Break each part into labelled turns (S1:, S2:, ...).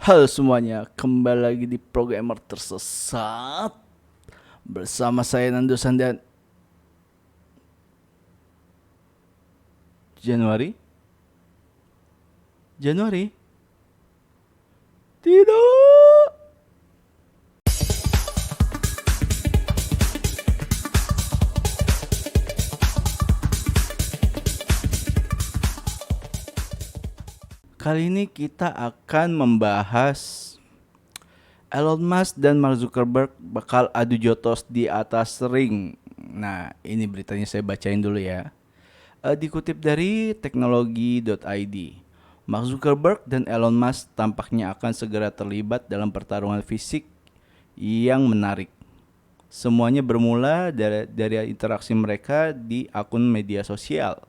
S1: Halo semuanya, kembali lagi di Programmer Tersesat bersama saya Nando Sandan. Januari? Januari? Tidak. Kali ini kita akan membahas Elon Musk dan Mark Zuckerberg bakal adu jotos di atas ring. Nah, ini beritanya saya bacain dulu ya. Dikutip dari teknologi.id, Mark Zuckerberg dan Elon Musk tampaknya akan segera terlibat dalam pertarungan fisik yang menarik. Semuanya bermula dari interaksi mereka di akun media sosial.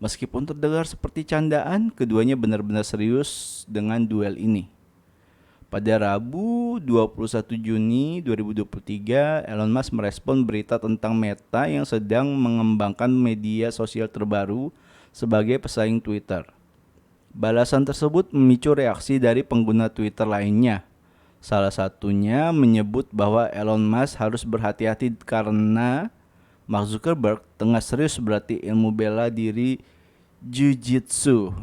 S1: Meskipun terdengar seperti candaan, keduanya benar-benar serius dengan duel ini. Pada Rabu 21 Juni 2023, Elon Musk merespon berita tentang Meta yang sedang mengembangkan media sosial terbaru sebagai pesaing Twitter. Balasan tersebut memicu reaksi dari pengguna Twitter lainnya. Salah satunya menyebut bahwa Elon Musk harus berhati-hati karena Mark Zuckerberg tengah serius berlatih ilmu bela diri Jiu-Jitsu.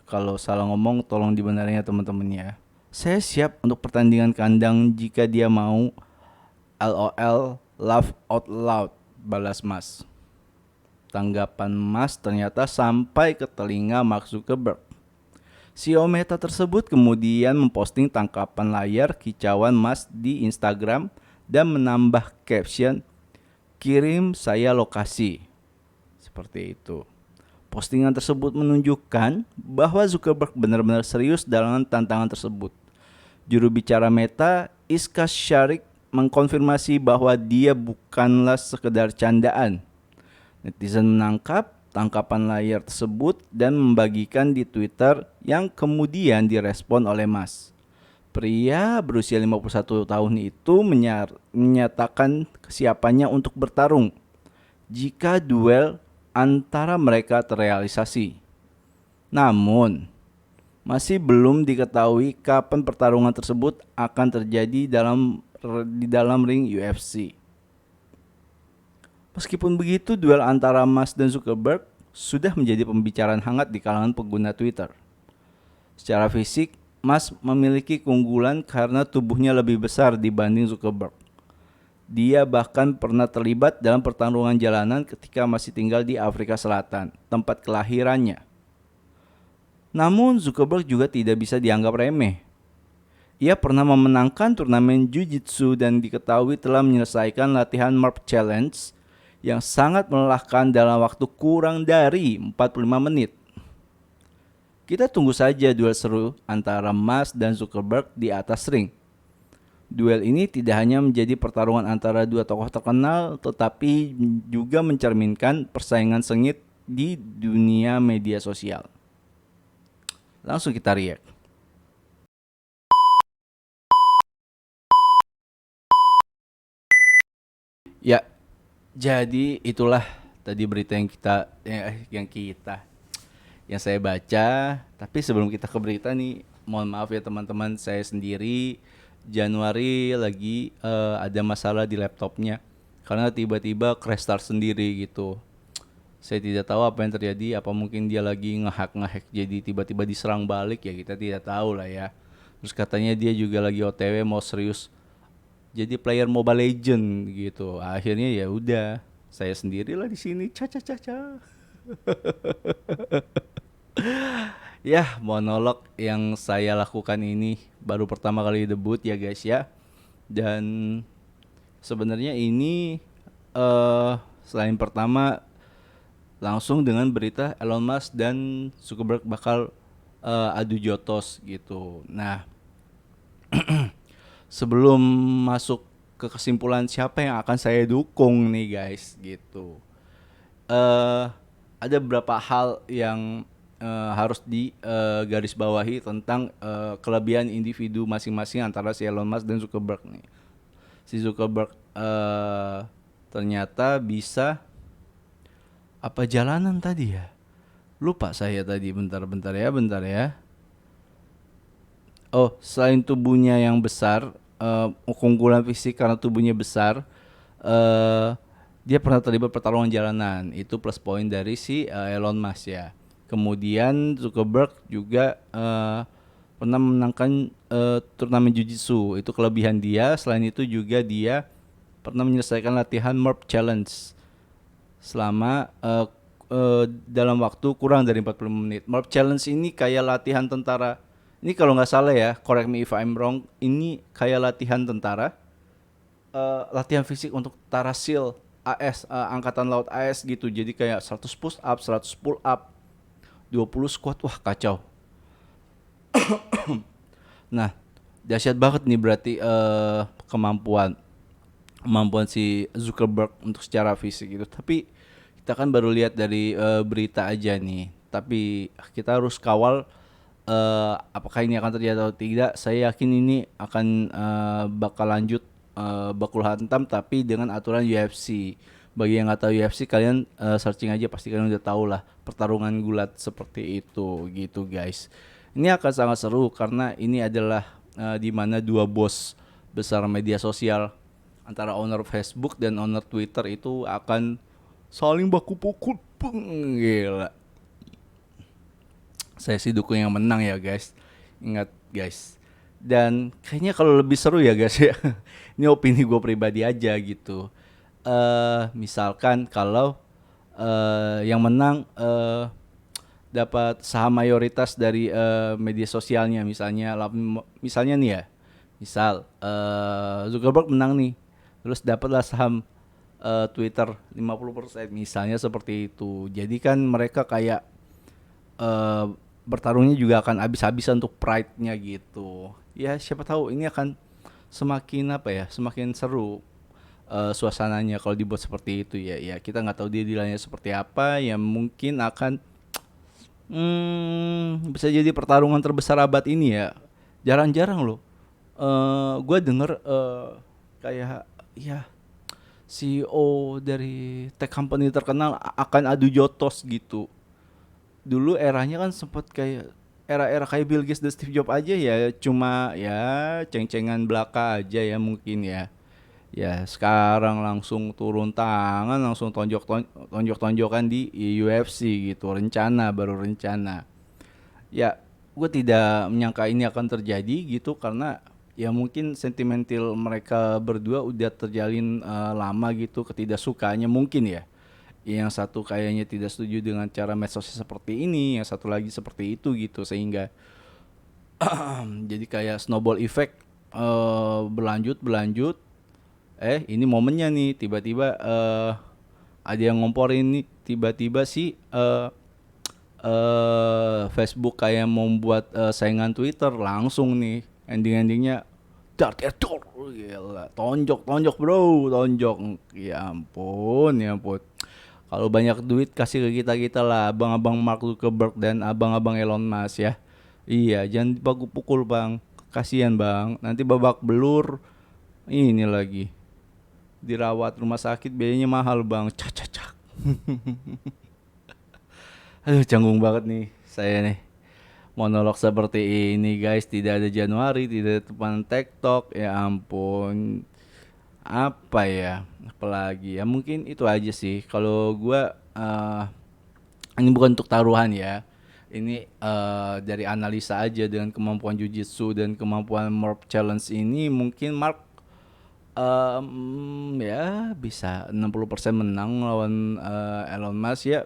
S1: Kalau salah ngomong tolong dibenarin ya teman-teman ya. Saya siap untuk pertandingan kandang jika dia mau. LOL, laugh out loud, balas Mas. Tanggapan Mas ternyata sampai ke telinga Mark Zuckerberg. CEO Meta tersebut kemudian memposting tangkapan layar kicauan Mas di Instagram dan menambah caption, "Kirim saya lokasi." Seperti itu. Postingan tersebut menunjukkan bahwa Zuckerberg benar-benar serius dalam tantangan tersebut. Juru bicara Meta, Iska Sharik, mengkonfirmasi bahwa dia bukanlah sekedar candaan. Netizen menangkap tangkapan layar tersebut dan membagikan di Twitter yang kemudian direspon oleh Mas. Pria berusia 51 tahun itu menyatakan kesiapannya untuk bertarung jika duel antara mereka terrealisasi. Namun, masih belum diketahui kapan pertarungan tersebut akan terjadi di dalam ring UFC. Meskipun begitu, duel antara Musk dan Zuckerberg sudah menjadi pembicaraan hangat di kalangan pengguna Twitter. Secara fisik, Musk memiliki keunggulan karena tubuhnya lebih besar dibanding Zuckerberg. Dia bahkan pernah terlibat dalam pertarungan jalanan ketika masih tinggal di Afrika Selatan, tempat kelahirannya. Namun Zuckerberg juga tidak bisa dianggap remeh. Ia pernah memenangkan turnamen Jiu-Jitsu dan diketahui telah menyelesaikan latihan Mark Challenge yang sangat melelahkan dalam waktu kurang dari 45 menit. Kita tunggu saja duel seru antara Musk dan Zuckerberg di atas ring. Duel ini tidak hanya menjadi pertarungan antara dua tokoh terkenal, tetapi juga mencerminkan persaingan sengit di dunia media sosial. Langsung kita react. Ya, jadi itulah tadi berita yang saya baca. Tapi sebelum kita ke berita nih, mohon maaf ya teman-teman, saya sendiri Januari lagi ada masalah di laptopnya karena tiba-tiba crash start sendiri gitu. Saya tidak tahu apa yang terjadi, apa mungkin dia lagi ngehack jadi tiba-tiba diserang balik ya, kita tidak tahu lah ya. Terus katanya dia juga lagi OTW mau serius jadi player Mobile Legend gitu. Akhirnya ya udah, saya sendirilah di sini. Caca. Ya, monolog yang saya lakukan ini baru pertama kali debut ya guys ya. Dan sebenarnya ini selain pertama langsung dengan berita Elon Musk dan Zuckerberg bakal adu jotos gitu. Nah, sebelum masuk ke kesimpulan siapa yang akan saya dukung nih guys gitu. eh ada beberapa hal yang harus digaris bawahi tentang kelebihan individu masing-masing antara si Elon Musk dan Zuckerberg nih. Si Zuckerberg ternyata bisa apa jalanan tadi ya? Lupa saya tadi, bentar ya. Oh, selain tubuhnya yang besar, keunggulan fisik karena tubuhnya besar, eh dia pernah terlibat pertarungan jalanan. Itu plus poin dari si Elon Musk ya. Kemudian Zuckerberg juga pernah menangkan turnamen Jiu-Jitsu. Itu kelebihan dia. Selain itu juga dia pernah menyelesaikan latihan MERP Challenge selama dalam waktu kurang dari 40 menit. MERP Challenge ini kayak latihan tentara. Ini kalau nggak salah ya, correct me if I'm wrong, ini kayak latihan tentara, latihan fisik untuk tentara SEAL AS, angkatan laut AS gitu. Jadi kayak 100 push up, 100 pull up, 20 squat. Wah, kacau. Nah, dahsyat banget nih berarti kemampuan kemampuan si Zuckerberg untuk secara fisik gitu. Tapi kita kan baru lihat dari berita aja nih. Tapi kita harus kawal apakah ini akan terjadi atau tidak. Saya yakin ini akan bakal lanjut bakul hantam tapi dengan aturan UFC. Bagi yang nggak tahu UFC, kalian searching aja, pasti kalian udah tahu lah pertarungan gulat seperti itu gitu guys. Ini akan sangat seru karena ini adalah di mana dua bos besar media sosial antara owner Facebook dan owner Twitter itu akan saling baku pukul. Gila. Saya sih dukung yang menang ya guys. Ingat guys. Dan kayaknya kalau lebih seru ya guys ya. Ini opini gue pribadi aja gitu. Misalkan kalau yang menang dapat saham mayoritas dari media sosialnya, misalnya nih ya. Misal Zuckerberg menang nih. Terus dapatlah saham Twitter 50% misalnya seperti itu. Jadi kan mereka kayak eh, bertarungnya juga akan habis-habisan untuk pride-nya gitu. Ya siapa tahu ini akan semakin apa ya, semakin seru suasananya kalau dibuat seperti itu ya. Ya kita nggak tahu dia dilanya seperti apa. Ya mungkin akan bisa jadi pertarungan terbesar abad ini ya. Jarang-jarang loh. Gue denger kayak ya CEO dari tech company terkenal akan adu jotos gitu. Dulu eranya kan sempat kayak era-era kayak Bill Gates dan Steve Jobs aja ya, cuma ya ceng-cengan belaka aja ya mungkin ya. Ya sekarang langsung turun tangan, langsung tonjok-tonjokan di UFC gitu, rencana baru rencana. Ya gue tidak menyangka ini akan terjadi gitu karena ya mungkin sentimental mereka berdua udah terjalin lama gitu, ketidaksukaannya mungkin ya. Yang satu kayaknya tidak setuju dengan cara medsosnya seperti ini, yang satu lagi seperti itu gitu, sehingga jadi kayak snowball effect, berlanjut berlanjut. Ini momennya nih, tiba-tiba ada yang ngomporin nih, tiba-tiba sih Facebook kayak mau membuat saingan Twitter, langsung nih ending-endingnya dart etor, gila, tonjok tonjok bro, tonjok, ya ampun ya ampun. Kalau banyak duit kasih ke kita kita lah, abang-abang Mark Zuckerberg dan abang-abang Elon Musk ya. Iya, jangan dipaku pukul bang, kasihan bang, nanti babak belur. Ini lagi dirawat rumah sakit biayanya mahal bang, cak cak cak. Aduh canggung banget nih saya nih, monolog seperti ini guys. Tidak ada Januari, tidak ada teman TikTok, ya ampun. Apa ya, apalagi ya, mungkin itu aja sih kalau gua. Ini bukan untuk taruhan ya, ini dari analisa aja. Dengan kemampuan Jujitsu dan kemampuan Morph Challenge ini, mungkin Mark ya bisa 60% menang lawan Elon Musk ya.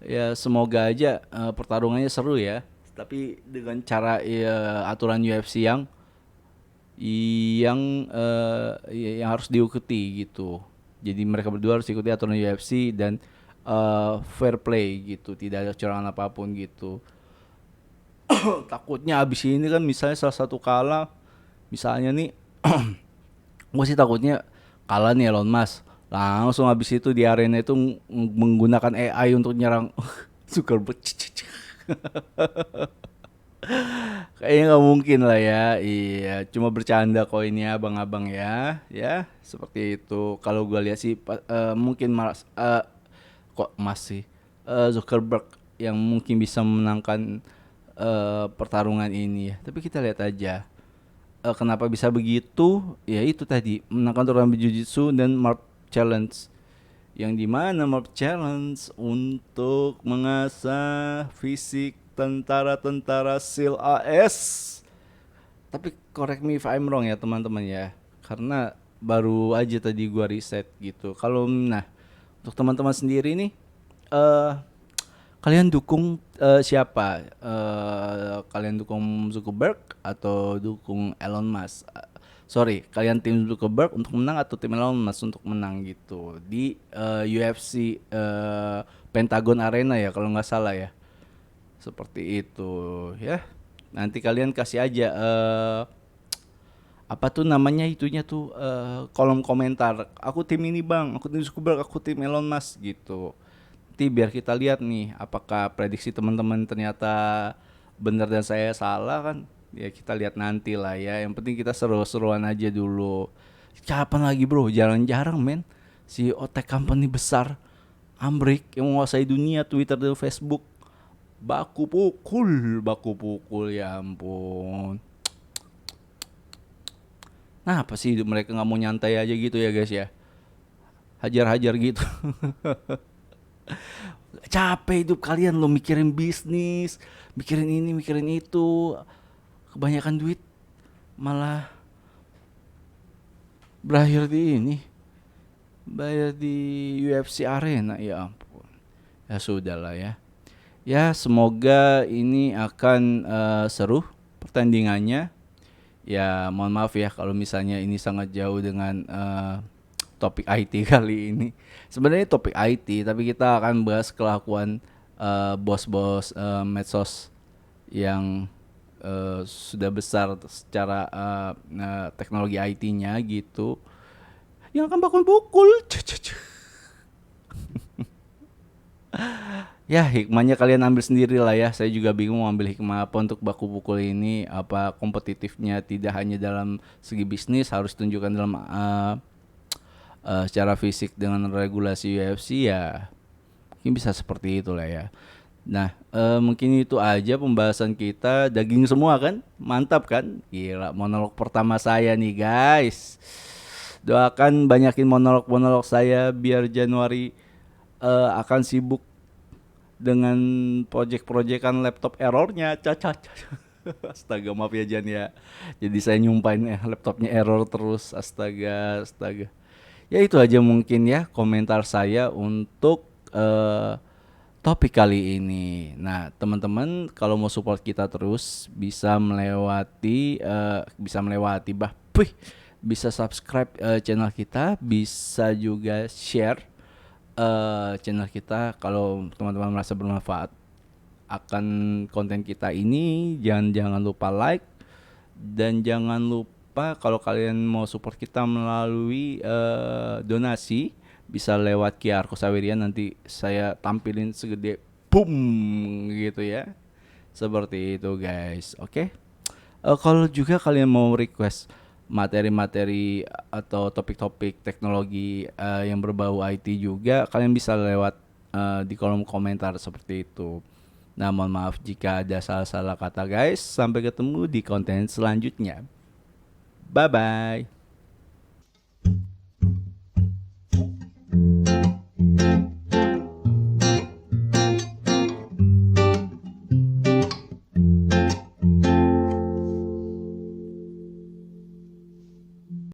S1: Ya semoga aja pertarungannya seru ya. Tapi dengan cara ya, aturan UFC yang harus diikuti gitu. Jadi mereka berdua harus ikuti aturan UFC dan fair play gitu, tidak ada kecurangan apapun gitu. Takutnya abis ini kan misalnya salah satu kalah, misalnya nih, gue sih takutnya kalah nih Elon Musk, langsung abis itu di arena itu menggunakan AI untuk nyerang Zuckerberg. Kayaknya nggak mungkin lah ya. Iya, cuma bercanda kok ini ya, abang-abang ya. Ya, seperti itu. Kalau gue lihat sih mungkin kok masih Zuckerberg yang mungkin bisa memenangkan pertarungan ini ya. Tapi kita lihat aja kenapa bisa begitu. Ya itu tadi, menangkan turnamen Jiu-Jitsu dan Marp Challenge, yang dimana Marp Challenge untuk mengasah fisik tentara-tentara SEAL AS. Tapi correct me if I'm wrong ya teman-teman ya, karena baru aja tadi gua riset gitu. Kalau untuk teman-teman sendiri nih, eh kalian dukung siapa? Kalian dukung Zuckerberg atau dukung Elon Musk? Sorry, kalian tim Zuckerberg untuk menang atau tim Elon Musk untuk menang gitu di UFC Pentagon Arena ya kalau nggak salah ya. Seperti itu ya. Nanti kalian kasih aja apa tuh namanya itunya tuh kolom komentar. Aku tim ini bang, aku tim Zuckerberg, aku tim Elon Musk gitu. Nanti biar kita lihat nih apakah prediksi teman-teman ternyata benar dan saya salah kan. Ya kita lihat nanti lah ya. Yang penting kita seru-seruan aja dulu. Kapan lagi bro? Jarang-jarang men. CEO tech company besar Amrik yang menguasai dunia, Twitter dan Facebook, baku pukul ya ampun. Nah apa sih mereka nggak mau nyantai aja gitu ya guys ya? Hajar-hajar gitu. Capek hidup kalian lo mikirin bisnis, mikirin ini, mikirin itu. Kebanyakan duit malah berakhir di ini, bayar di UFC Arena ya ampun. Ya sudah lah ya. Ya semoga ini akan seru pertandingannya. Ya mohon maaf ya kalau misalnya ini sangat jauh dengan topik IT kali ini. Sebenarnya topik IT, tapi kita akan bahas kelakuan bos-bos medsos yang sudah besar secara teknologi IT-nya gitu. Yang akan bakal pukul. Ya hikmahnya kalian ambil sendiri lah ya. Saya juga bingung mau ambil hikmah apa untuk baku pukul ini. Apa kompetitifnya tidak hanya dalam segi bisnis, harus tunjukkan dalam secara fisik dengan regulasi UFC ya. Mungkin bisa seperti itulah ya. Nah mungkin itu aja pembahasan kita. Daging semua kan? Mantap kan? Gila monolog pertama saya nih guys. Doakan banyakin monolog-monolog saya biar Januari akan sibuk dengan project-projectan laptop errornya. Astaga maaf ya Jan ya. Jadi saya nyumpain laptopnya error terus. Astaga. Ya itu aja mungkin ya komentar saya untuk topik kali ini. Nah teman-teman kalau mau support kita terus bisa bisa subscribe channel kita, bisa juga share channel kita kalau teman-teman merasa bermanfaat akan konten kita ini. Jangan lupa like dan jangan lupa kalau kalian mau support kita melalui donasi bisa lewat QR Code Sawirian, nanti saya tampilin segede boom gitu ya. Seperti itu guys. Oke. Kalau juga kalian mau request materi-materi atau topik-topik teknologi yang berbau IT juga, kalian bisa lewat di kolom komentar seperti itu. Nah, mohon maaf jika ada salah-salah kata guys. Sampai ketemu di konten selanjutnya. Bye bye.